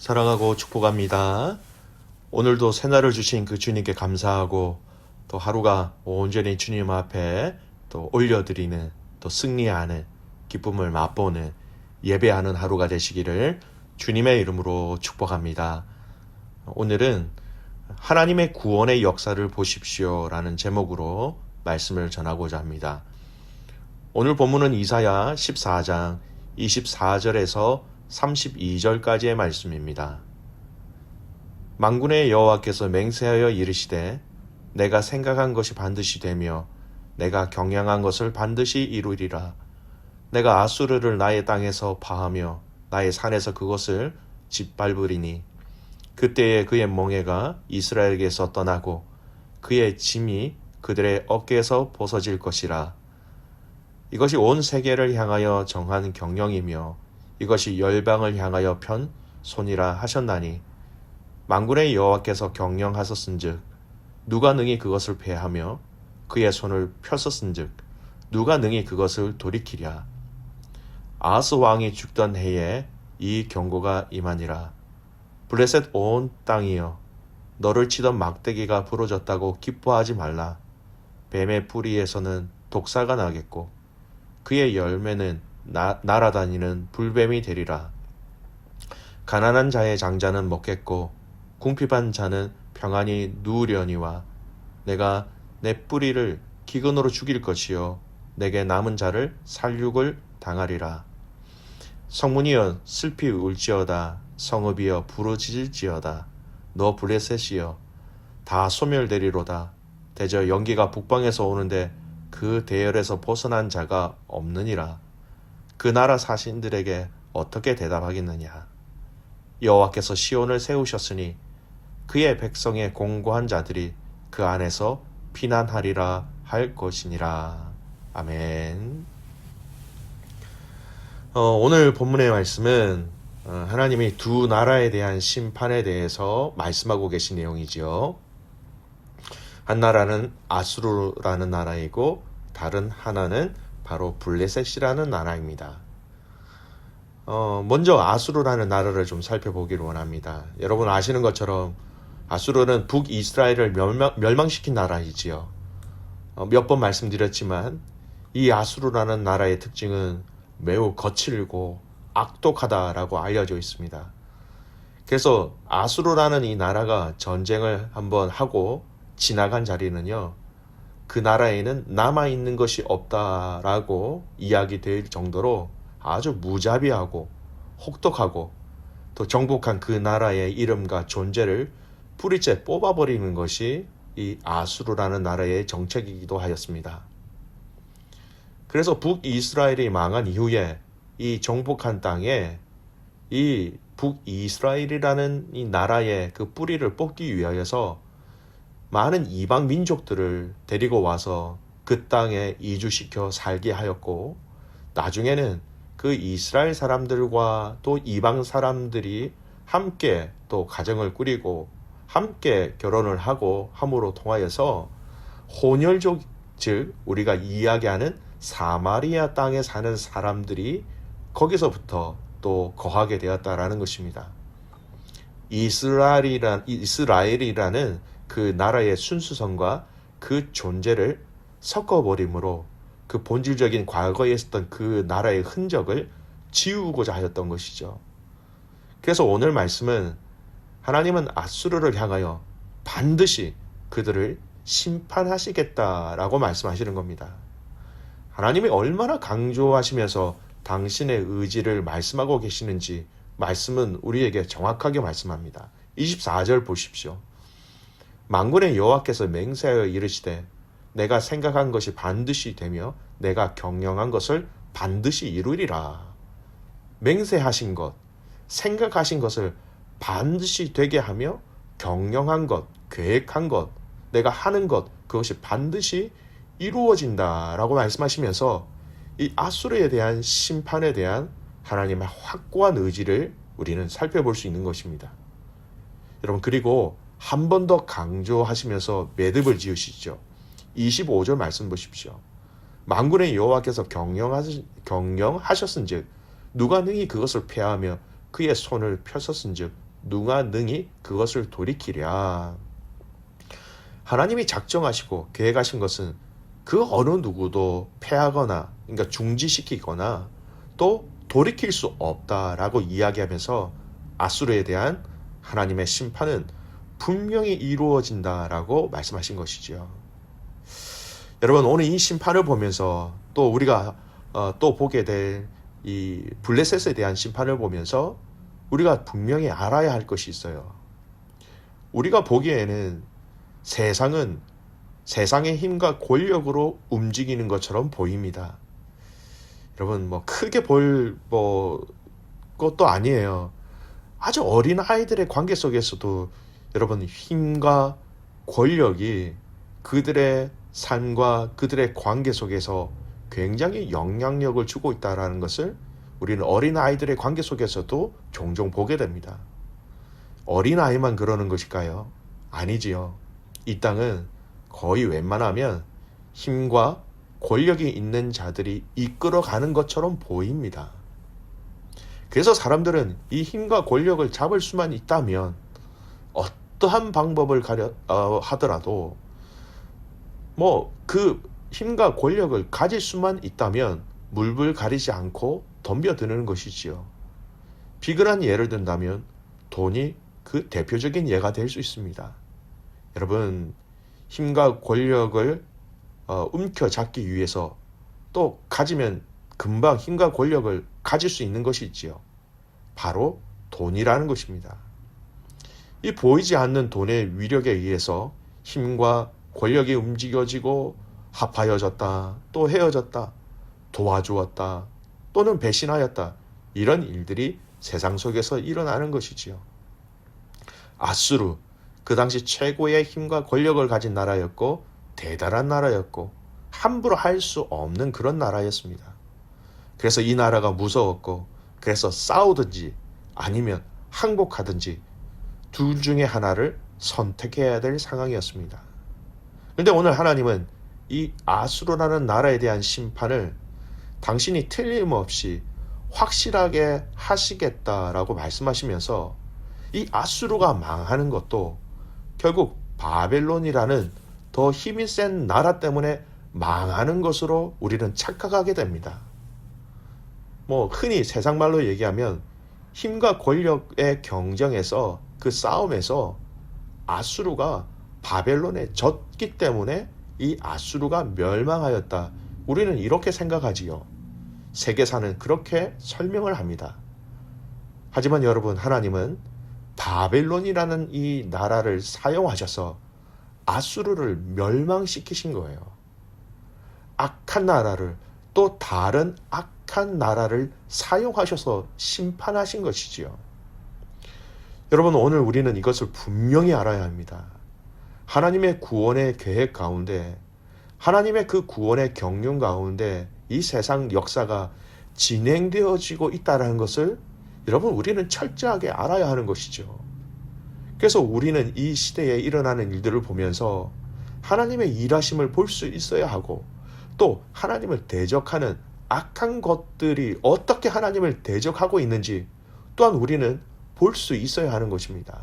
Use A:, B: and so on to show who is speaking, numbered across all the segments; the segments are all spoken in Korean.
A: 사랑하고 축복합니다. 오늘도 새날을 주신 그 주님께 감사하고 또 하루가 온전히 주님 앞에 또 올려드리는 또 승리하는 기쁨을 맛보는 예배하는 하루가 되시기를 주님의 이름으로 축복합니다. 오늘은 하나님의 구원의 역사를 보십시오 라는 제목으로 말씀을 전하고자 합니다. 오늘 본문은 이사야 14장 24절에서 32절까지의 말씀입니다. 만군의 여호와께서 맹세하여 이르시되 내가 생각한 것이 반드시 되며 내가 경영한 것을 반드시 이루리라. 내가 아수르를 나의 땅에서 파하며 나의 산에서 그것을 짓밟으리니 그때에 그의 멍에가 이스라엘에게서 떠나고 그의 짐이 그들의 어깨에서 벗어질 것이라. 이것이 온 세계를 향하여 정한 경영이며 이것이 열방을 향하여 편 손이라 하셨나니 만군의 여호와께서 경영하셨은즉 누가 능히 그것을 패하며 그의 손을 펴섰은즉 누가 능히 그것을 돌이키랴. 아하스 왕이 죽던 해에 이 경고가 임하니라. 블레셋 온 땅이여 너를 치던 막대기가 부러졌다고 기뻐하지 말라. 뱀의 뿌리에서는 독사가 나겠고 그의 열매는 날아다니는 불뱀이 되리라. 가난한 자의 장자는 먹겠고 궁핍한 자는 평안히 누우려니와 내가 내 뿌리를 기근으로 죽일 것이요 내게 남은 자를 살육을 당하리라. 성문이여 슬피 울지어다. 성읍이여 부르짖을지어다. 너 블레셋이여 다 소멸되리로다. 대저 연기가 북방에서 오는데 그 대열에서 벗어난 자가 없느니라. 그 나라 사신들에게 어떻게 대답하겠느냐. 여호와께서 시온을 세우셨으니 그의 백성의 공고한 자들이 그 안에서 피난하리라 할 것이니라. 아멘. 오늘 본문의 말씀은 하나님이 두 나라에 대한 심판에 대해서 말씀하고 계신 내용이지요. 한 나라는 아수르라는 나라이고 다른 하나는 바로 블레셋이라는 나라입니다. 먼저 아수르라는 나라를 좀 살펴보기를 원합니다. 여러분 아시는 것처럼 아수르는 북이스라엘을 멸망시킨 나라이지요. 몇 번 말씀드렸지만 이 아수르라는 나라의 특징은 매우 거칠고 악독하다라고 알려져 있습니다. 그래서 아수르라는 이 나라가 전쟁을 한번 하고 지나간 자리는요, 그 나라에는 남아있는 것이 없다라고 이야기될 정도로 아주 무자비하고 혹독하고 또 정복한 그 나라의 이름과 존재를 뿌리째 뽑아버리는 것이 이 아수르라는 나라의 정책이기도 하였습니다. 그래서 북이스라엘이 망한 이후에 이 정복한 땅에 이 북이스라엘이라는 이 나라의 그 뿌리를 뽑기 위하여서 많은 이방 민족들을 데리고 와서 그 땅에 이주시켜 살게 하였고 나중에는 그 이스라엘 사람들과 또 이방 사람들이 함께 또 가정을 꾸리고 함께 결혼을 하고 함으로 통하여서 혼혈족, 즉 우리가 이야기하는 사마리아 땅에 사는 사람들이 거기서부터 또 거하게 되었다라는 것입니다. 이스라엘이라는 그 나라의 순수성과 그 존재를 섞어버림으로 그 본질적인 과거에 있었던 그 나라의 흔적을 지우고자 하였던 것이죠. 그래서 오늘 말씀은 하나님은 아수르를 향하여 반드시 그들을 심판하시겠다라고 말씀하시는 겁니다. 하나님이 얼마나 강조하시면서 당신의 의지를 말씀하고 계시는지 말씀은 우리에게 정확하게 말씀합니다. 24절 보십시오. 만군의 여호와께서 맹세하여 이르시되 내가 생각한 것이 반드시 되며 내가 경영한 것을 반드시 이루리라. 맹세하신 것, 생각하신 것을 반드시 되게 하며 경영한 것, 계획한 것, 내가 하는 것, 그것이 반드시 이루어진다라고 말씀하시면서 이 아수르에 대한 심판에 대한 하나님의 확고한 의지를 우리는 살펴볼 수 있는 것입니다. 여러분, 그리고 한 번 더 강조하시면서 매듭을 지으시죠. 25절 말씀 보십시오. 만군의 여호와께서 경영하셨은즉 누가 능히 그것을 패하며 그의 손을 펴섰은즉 누가 능히 그것을 돌이키랴. 하나님이 작정하시고 계획하신 것은 그 어느 누구도 패하거나, 그러니까 중지시키거나 또 돌이킬 수 없다라고 이야기하면서 아수르에 대한 하나님의 심판은 분명히 이루어진다라고 말씀하신 것이지요. 여러분, 오늘 이 심판을 보면서 또 우리가 또 보게 될 이 블레셋에 대한 심판을 보면서 우리가 분명히 알아야 할 것이 있어요. 우리가 보기에는 세상은 세상의 힘과 권력으로 움직이는 것처럼 보입니다. 여러분, 크게 볼 것도 아니에요. 아주 어린 아이들의 관계 속에서도 여러분, 힘과 권력이 그들의 삶과 그들의 관계 속에서 굉장히 영향력을 주고 있다는 것을 우리는 어린 아이들의 관계 속에서도 종종 보게 됩니다. 어린 아이만 그러는 것일까요? 아니지요. 이 땅은 거의 웬만하면 힘과 권력이 있는 자들이 이끌어가는 것처럼 보입니다. 그래서 사람들은 이 힘과 권력을 잡을 수만 있다면 어떠한 방법을 하더라도 그 힘과 권력을 가질 수만 있다면 물불 가리지 않고 덤벼드는 것이지요. 비근한 예를 든다면 돈이 그 대표적인 예가 될 수 있습니다. 여러분, 힘과 권력을 움켜잡기 위해서 또 가지면 금방 힘과 권력을 가질 수 있는 것이 있지요. 바로 돈이라는 것입니다. 이 보이지 않는 돈의 위력에 의해서 힘과 권력이 움직여지고 합하여졌다, 또 헤어졌다, 도와주었다, 또는 배신하였다, 이런 일들이 세상 속에서 일어나는 것이지요. 아수르, 그 당시 최고의 힘과 권력을 가진 나라였고 대단한 나라였고 함부로 할 수 없는 그런 나라였습니다. 그래서 이 나라가 무서웠고, 그래서 싸우든지 아니면 항복하든지 둘 중에 하나를 선택해야 될 상황이었습니다. 그런데 오늘 하나님은 이 아수르라는 나라에 대한 심판을 당신이 틀림없이 확실하게 하시겠다라고 말씀하시면서 이 아수르가 망하는 것도 결국 바벨론이라는 더 힘이 센 나라 때문에 망하는 것으로 우리는 착각하게 됩니다. 흔히 세상 말로 얘기하면 힘과 권력의 경쟁에서, 그 싸움에서 아수르가 바벨론에 졌기 때문에 이 아수르가 멸망하였다, 우리는 이렇게 생각하지요. 세계사는 그렇게 설명을 합니다. 하지만 여러분, 하나님은 바벨론이라는 이 나라를 사용하셔서 아수르를 멸망시키신 거예요. 악한 나라를, 또 다른 악한 나라를 사용하셔서 심판하신 것이지요. 여러분, 오늘 우리는 이것을 분명히 알아야 합니다. 하나님의 구원의 계획 가운데, 하나님의 그 구원의 경륜 가운데 이 세상 역사가 진행되어지고 있다는 것을 여러분, 우리는 철저하게 알아야 하는 것이죠. 그래서 우리는 이 시대에 일어나는 일들을 보면서 하나님의 일하심을 볼 수 있어야 하고, 또 하나님을 대적하는 악한 것들이 어떻게 하나님을 대적하고 있는지 또한 우리는 볼 수 있어야 하는 것입니다.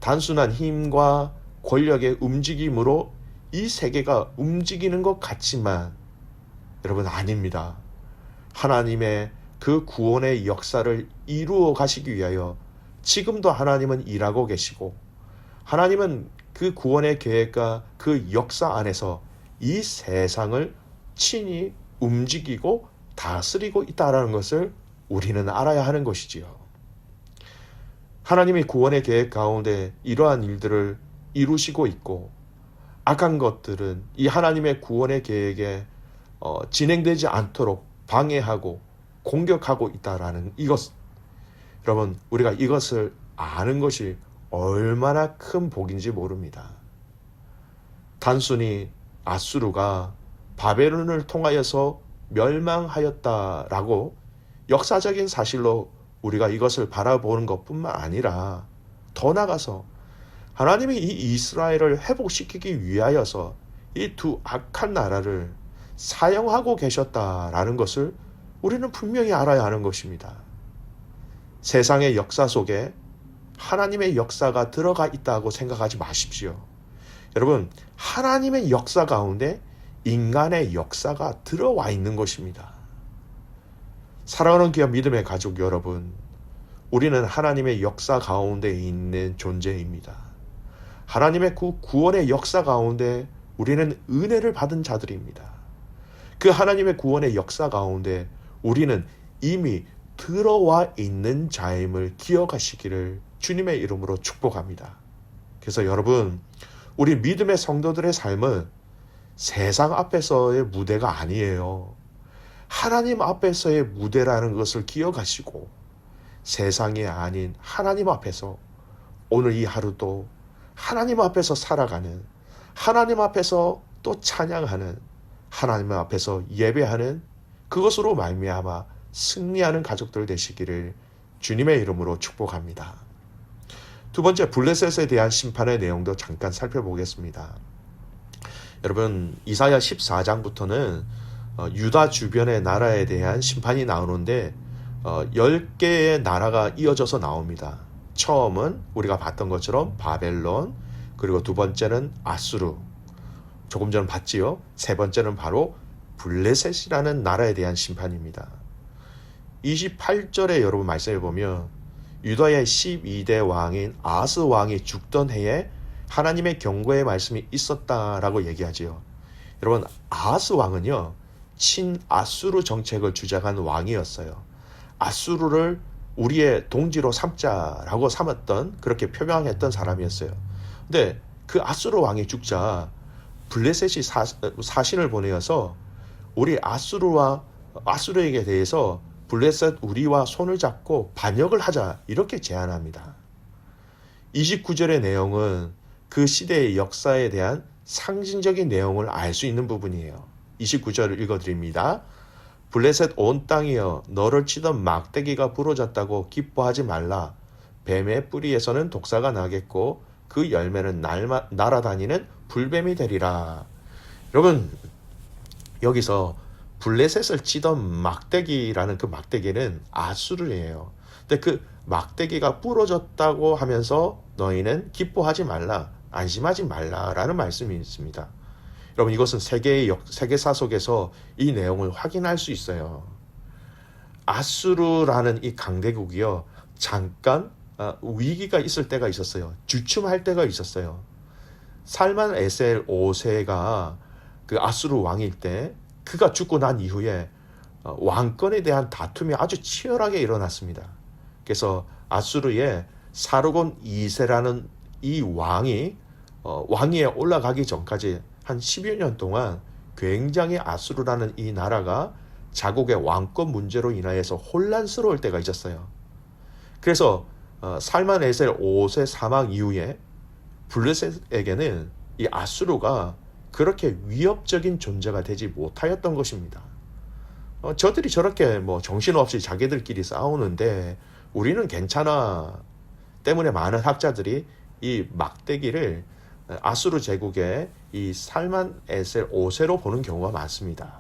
A: 단순한 힘과 권력의 움직임으로 이 세계가 움직이는 것 같지만 여러분, 아닙니다. 하나님의 그 구원의 역사를 이루어 가시기 위하여 지금도 하나님은 일하고 계시고, 하나님은 그 구원의 계획과 그 역사 안에서 이 세상을 친히 움직이고 다스리고 있다는 것을 우리는 알아야 하는 것이지요. 하나님이 구원의 계획 가운데 이러한 일들을 이루시고 있고, 악한 것들은 이 하나님의 구원의 계획에 진행되지 않도록 방해하고 공격하고 있다라는 이것, 여러분, 우리가 이것을 아는 것이 얼마나 큰 복인지 모릅니다. 단순히 아수르가 바벨론을 통하여서 멸망하였다라고 역사적인 사실로 우리가 이것을 바라보는 것뿐만 아니라 더 나아가서 하나님이 이 이스라엘을 회복시키기 위하여서 이 두 악한 나라를 사용하고 계셨다라는 것을 우리는 분명히 알아야 하는 것입니다. 세상의 역사 속에 하나님의 역사가 들어가 있다고 생각하지 마십시오. 여러분, 하나님의 역사 가운데 인간의 역사가 들어와 있는 것입니다. 사랑하는 귀한 믿음의 가족 여러분, 우리는 하나님의 역사 가운데 있는 존재입니다. 하나님의 구원의 역사 가운데 우리는 은혜를 받은 자들입니다. 그 하나님의 구원의 역사 가운데 우리는 이미 들어와 있는 자임을 기억하시기를 주님의 이름으로 축복합니다. 그래서 여러분, 우리 믿음의 성도들의 삶은 세상 앞에서의 무대가 아니에요. 하나님 앞에서의 무대라는 것을 기억하시고 세상이 아닌 하나님 앞에서 오늘 이 하루도 하나님 앞에서 살아가는, 하나님 앞에서 또 찬양하는, 하나님 앞에서 예배하는, 그것으로 말미암아 승리하는 가족들 되시기를 주님의 이름으로 축복합니다. 두 번째, 블레셋에 대한 심판의 내용도 잠깐 살펴보겠습니다. 여러분, 이사야 14장부터는 유다 주변의 나라에 대한 심판이 나오는데 10개의 나라가 이어져서 나옵니다. 처음은 우리가 봤던 것처럼 바벨론, 그리고 두 번째는 아수르, 조금 전 봤지요. 세 번째는 바로 블레셋이라는 나라에 대한 심판입니다. 28절에 여러분 말씀해 보면 유다의 12대 왕인 아스 왕이 죽던 해에 하나님의 경고의 말씀이 있었다라고 얘기하지요. 여러분, 아스 왕은요, 친아수르 정책을 주장한 왕이었어요. 아수르를 우리의 동지로 삼자라고 삼았던, 그렇게 표명했던 사람이었어요. 근데 그 아수르 왕이 죽자 블레셋이 사신을 보내어서 우리 아수르에게 대해서 블레셋 우리와 손을 잡고 반역을 하자, 이렇게 제안합니다. 29절의 내용은 그 시대의 역사에 대한 상징적인 내용을 알 수 있는 부분이에요. 29절을 읽어드립니다. 블레셋 온 땅이여, 너를 치던 막대기가 부러졌다고 기뻐하지 말라. 뱀의 뿌리에서는 독사가 나겠고 그 열매는 날아다니는 불뱀이 되리라. 여러분, 여기서 블레셋을 치던 막대기라는 그 막대기는 아수르예요. 근데 그 막대기가 부러졌다고 하면서 너희는 기뻐하지 말라, 안심하지 말라라는 말씀이 있습니다. 여러분, 이것은 세계사 속에서 이 내용을 확인할 수 있어요. 아수르라는 이 강대국이요, 잠깐 위기가 있을 때가 있었어요. 주춤할 때가 있었어요. 살만 에셀 5세가 그 아수르 왕일 때, 그가 죽고 난 이후에 왕권에 대한 다툼이 아주 치열하게 일어났습니다. 그래서 아수르의 사르곤 2세라는 이 왕이 왕위에 올라가기 전까지 한 10여 년 동안 굉장히 아수르라는 이 나라가 자국의 왕권 문제로 인하여서 혼란스러울 때가 있었어요. 그래서 살만에셀 5세 사망 이후에 블레셋에게는 이 아수르가 그렇게 위협적인 존재가 되지 못하였던 것입니다. 저들이 저렇게 정신없이 자기들끼리 싸우는데 우리는 괜찮아 때문에 많은 학자들이 이 막대기를 아수르 제국의 이 살만 에셀 5세로 보는 경우가 많습니다.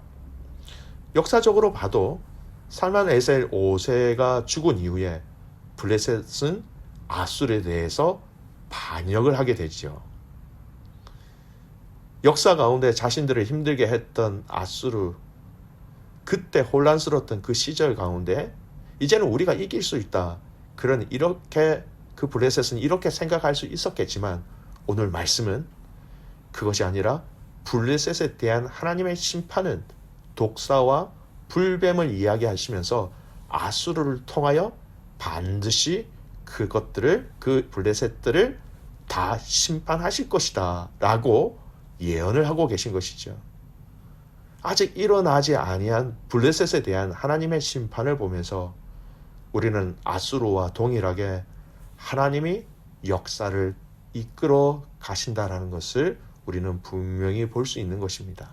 A: 역사적으로 봐도 살만 에셀 5세가 죽은 이후에 블레셋은 아수르에 대해서 반역을 하게 되죠. 역사 가운데 자신들을 힘들게 했던 아수르, 그때 혼란스러웠던 그 시절 가운데 이제는 우리가 이길 수 있다, 이렇게 그 블레셋은 이렇게 생각할 수 있었겠지만, 오늘 말씀은 그것이 아니라 블레셋에 대한 하나님의 심판은 독사와 불뱀을 이야기하시면서 아수르를 통하여 반드시 그 블레셋들을 다 심판하실 것이다 라고 예언을 하고 계신 것이죠. 아직 일어나지 아니한 블레셋에 대한 하나님의 심판을 보면서 우리는 아수르와 동일하게 하나님이 역사를 이끌어 가신다라는 것을 우리는 분명히 볼 수 있는 것입니다.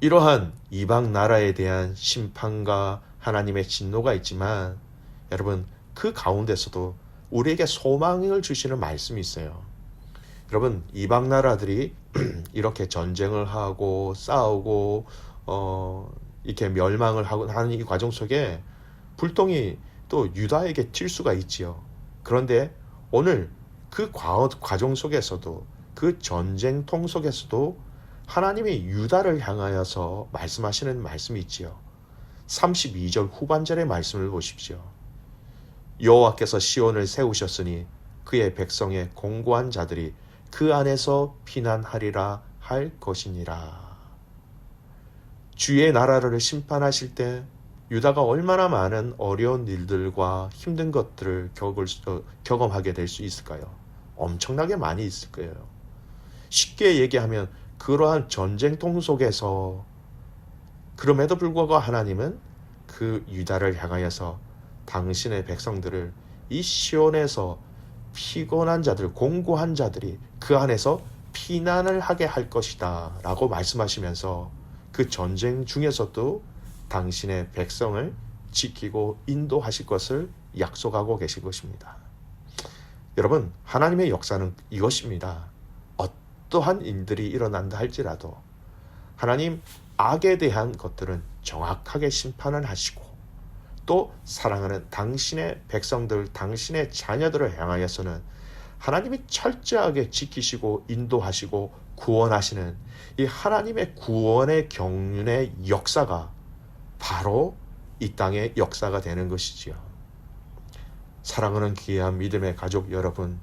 A: 이러한 이방 나라에 대한 심판과 하나님의 진노가 있지만, 여러분, 그 가운데서도 우리에게 소망을 주시는 말씀이 있어요. 여러분, 이방 나라들이 이렇게 전쟁을 하고 싸우고 이렇게 멸망을 하고 하는 이 과정 속에 불똥이 또 유다에게 튈 수가 있지요. 그런데 오늘 그 과정 속에서도, 그 전쟁통 속에서도 하나님이 유다를 향하여서 말씀하시는 말씀이 있지요. 32절 후반절의 말씀을 보십시오. 여호와께서 시온을 세우셨으니 그의 백성의 공고한 자들이 그 안에서 피난하리라 할 것이니라. 주의 나라를 심판하실 때 유다가 얼마나 많은 어려운 일들과 힘든 것들을 경험하게 될 수 있을까요? 엄청나게 많이 있을 거예요. 쉽게 얘기하면 그러한 전쟁통 속에서, 그럼에도 불구하고 하나님은 그 유다를 향하여서 당신의 백성들을 이 시온에서 피곤한 자들, 공고한 자들이 그 안에서 피난을 하게 할 것이다 라고 말씀하시면서 그 전쟁 중에서도 당신의 백성을 지키고 인도하실 것을 약속하고 계신 것입니다. 여러분, 하나님의 역사는 이것입니다. 어떠한 일들이 일어난다 할지라도 하나님 악에 대한 것들은 정확하게 심판을 하시고, 또 사랑하는 당신의 백성들, 당신의 자녀들을 향하여서는 하나님이 철저하게 지키시고 인도하시고 구원하시는 이 하나님의 구원의 경륜의 역사가 바로 이 땅의 역사가 되는 것이지요. 사랑하는 귀한 믿음의 가족 여러분,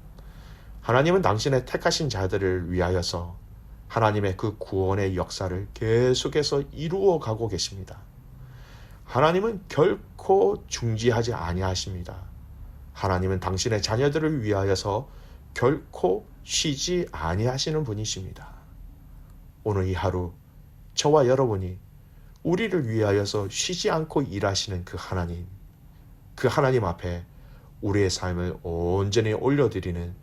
A: 하나님은 당신의 택하신 자들을 위하여서 하나님의 그 구원의 역사를 계속해서 이루어 가고 계십니다. 하나님은 결코 중지하지 아니하십니다. 하나님은 당신의 자녀들을 위하여서 결코 쉬지 아니하시는 분이십니다. 오늘 이 하루 저와 여러분이 우리를 위하여서 쉬지 않고 일하시는 그 하나님 앞에 우리의 삶을 온전히 올려드리는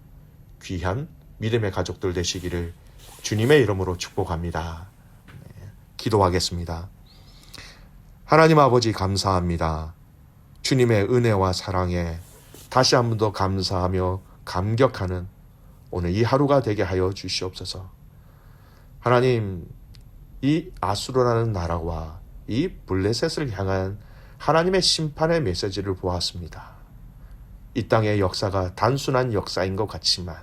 A: 귀한 믿음의 가족들 되시기를 주님의 이름으로 축복합니다. 기도하겠습니다. 하나님 아버지 감사합니다. 주님의 은혜와 사랑에 다시 한 번 더 감사하며 감격하는 오늘 이 하루가 되게 하여 주시옵소서. 하나님, 이 아수르라는 나라와 이 블레셋을 향한 하나님의 심판의 메시지를 보았습니다. 이 땅의 역사가 단순한 역사인 것 같지만,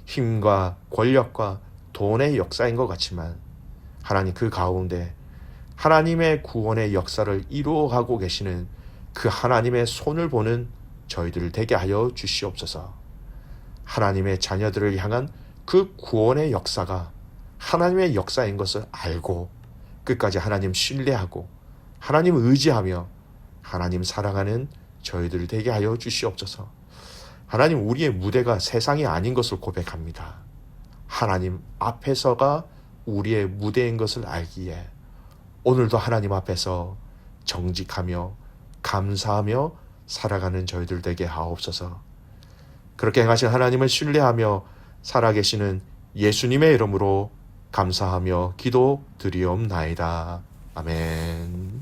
A: 힘과 권력과 돈의 역사인 것 같지만, 하나님 그 가운데 하나님의 구원의 역사를 이루어가고 계시는 그 하나님의 손을 보는 저희들을 되게 하여 주시옵소서. 하나님의 자녀들을 향한 그 구원의 역사가 하나님의 역사인 것을 알고 끝까지 하나님 신뢰하고 하나님 의지하며 하나님 사랑하는 저희들 되게 하여 주시옵소서. 하나님, 우리의 무대가 세상이 아닌 것을 고백합니다. 하나님 앞에서가 우리의 무대인 것을 알기에 오늘도 하나님 앞에서 정직하며 감사하며 살아가는 저희들 되게 하옵소서. 그렇게 행하신 하나님을 신뢰하며 살아계시는 예수님의 이름으로 감사하며 기도 드리옵나이다. 아멘.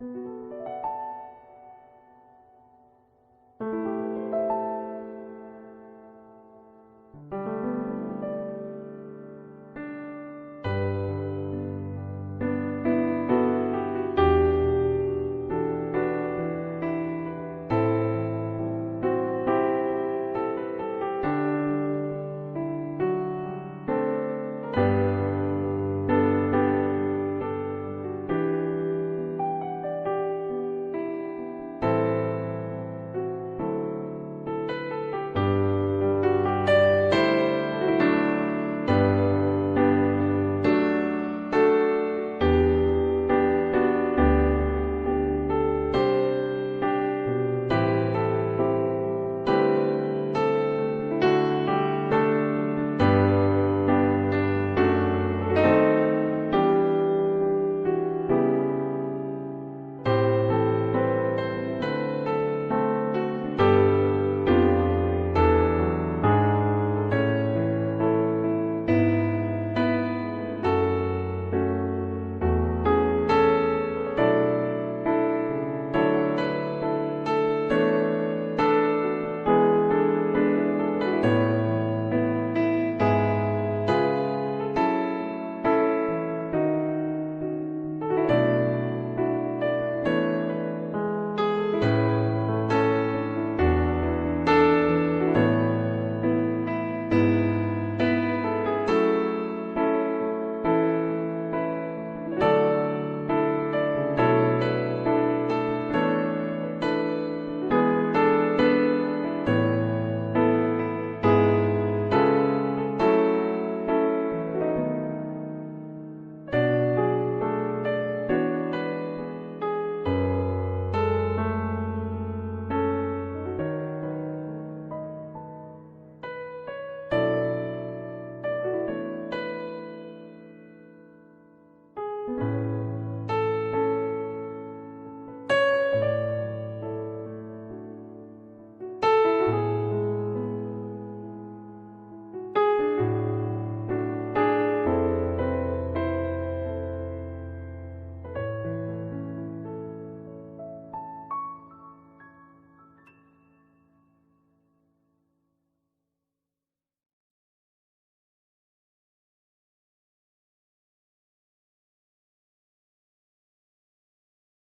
B: 음.